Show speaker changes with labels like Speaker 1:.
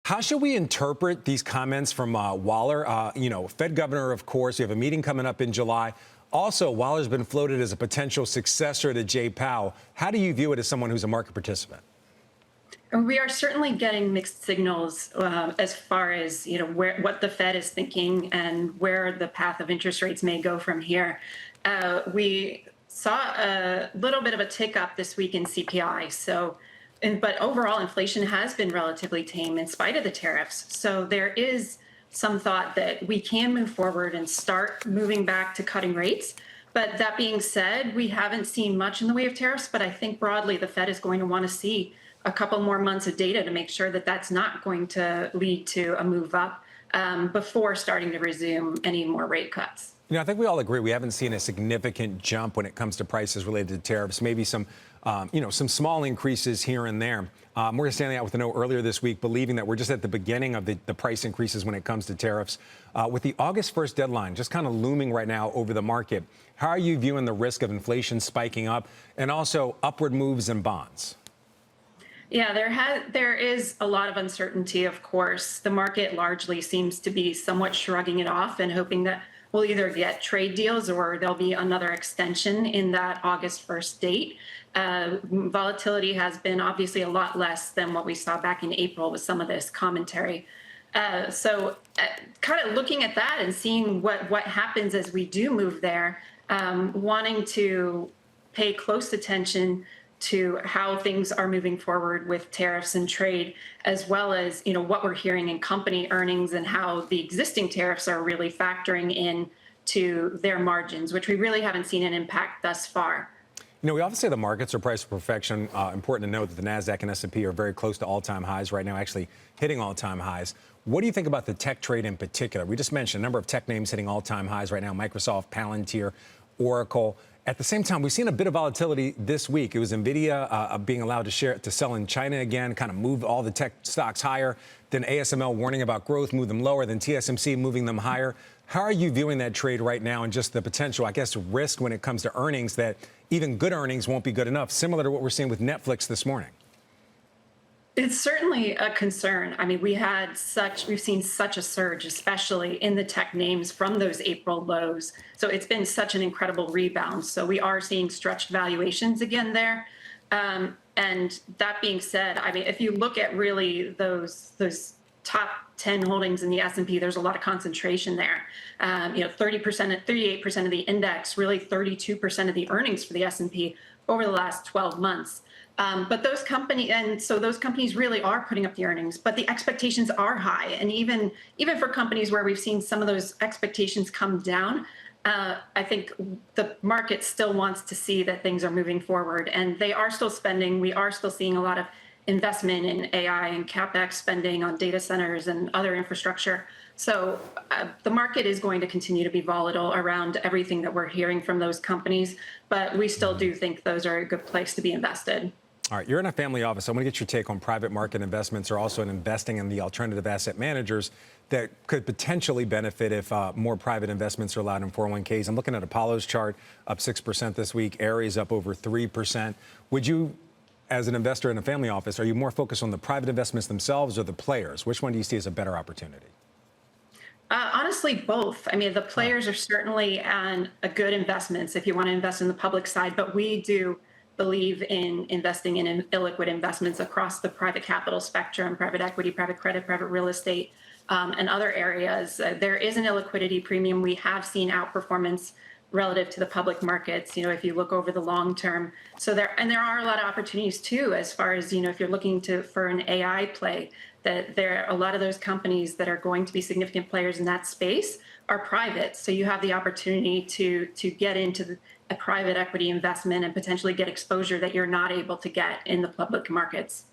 Speaker 1: How should we interpret these comments from Waller? Fed governor, of course. We have a meeting coming up in July. Also, Waller's been floated as a potential successor to Jay Powell. How do you view it as someone who's a market participant?
Speaker 2: We are certainly getting mixed signals as far as what the Fed is thinking and where the path of interest rates may go from here. We saw a little bit of a tick up this week in CPI. But overall, inflation has been relatively tame in spite of the tariffs. So there is some thought that we can move forward and start moving back to cutting rates. But that being said, we haven't seen much in the way of tariffs. But I think broadly, the Fed is going to want to see a couple more months of data to make sure that that's not going to lead to a move up before starting to resume any more rate cuts.
Speaker 1: I think we all agree we haven't seen a significant jump when it comes to prices related to tariffs. Maybe some small increases here and there. Morgan Stanley out with a note earlier this week, believing that we're just at the beginning of the price increases when it comes to tariffs. With the August 1st deadline just kind of looming right now over the market, how are you viewing the risk of inflation spiking up and also upward moves in bonds?
Speaker 2: Yeah, there is a lot of uncertainty, of course. The market largely seems to be somewhat shrugging it off and hoping that we'll either get trade deals or there'll be another extension in that August 1st date. Volatility has been obviously a lot less than what we saw back in April with some of this commentary. Kind of looking at that and seeing what happens as we do move there, wanting to pay close attention to how things are moving forward with tariffs and trade, as well as what we're hearing in company earnings and how the existing tariffs are really factoring in to their margins, which we really haven't seen an impact thus far.
Speaker 1: We often say the markets are priced for perfection. Important to note that the NASDAQ and S&P are very close to all-time highs right now, actually hitting all-time highs. What do you think about the tech trade in particular? We just mentioned a number of tech names hitting all-time highs right now: Microsoft, Palantir, Oracle. At the same time, we've seen a bit of volatility this week. It was NVIDIA being allowed to sell in China again, kind of moved all the tech stocks higher. Then ASML warning about growth, moved them lower. Then TSMC moving them higher. How are you viewing that trade right now and just the potential, I guess, risk when it comes to earnings that even good earnings won't be good enough, similar to what we're seeing with Netflix this morning?
Speaker 2: It's certainly a concern. I mean, we've seen such a surge, especially in the tech names from those April lows. So it's been such an incredible rebound. So we are seeing stretched valuations again there. And that being said, I mean, if you look at really those top 10 holdings in the S&P, there's a lot of concentration there. 30%, 38% of the index, really 32% of the earnings for the S&P over the last 12 months. But those companies really are putting up the earnings, but the expectations are high. And even for companies where we've seen some of those expectations come down, I think the market still wants to see that things are moving forward, and they are still spending. We are still seeing a lot of investment in AI and CapEx spending on data centers and other infrastructure. So the market is going to continue to be volatile around everything that we're hearing from those companies, but we still do think those are a good place to be invested.
Speaker 1: All right, you're in a family office. I want to get your take on private market investments or also in investing in the alternative asset managers that could potentially benefit if more private investments are allowed in 401ks. I'm looking at Apollo's chart, up 6% this week. Ares up over 3%. Would you, as an investor in a family office, are you more focused on the private investments themselves or the players? Which one do you see as a better opportunity?
Speaker 2: Honestly, both. I mean, the players are certainly a good investments if you want to invest in the public side, but we do believe in investing in illiquid investments across the private capital spectrum: private equity, private credit, private real estate, and other areas. There is an illiquidity premium. We have seen outperformance relative to the public markets, if you look over the long term. So there are a lot of opportunities too, as far as, if you're looking for an AI play, that there are a lot of those companies that are going to be significant players in that space are private. So you have the opportunity to get into a private equity investment and potentially get exposure that you're not able to get in the public markets.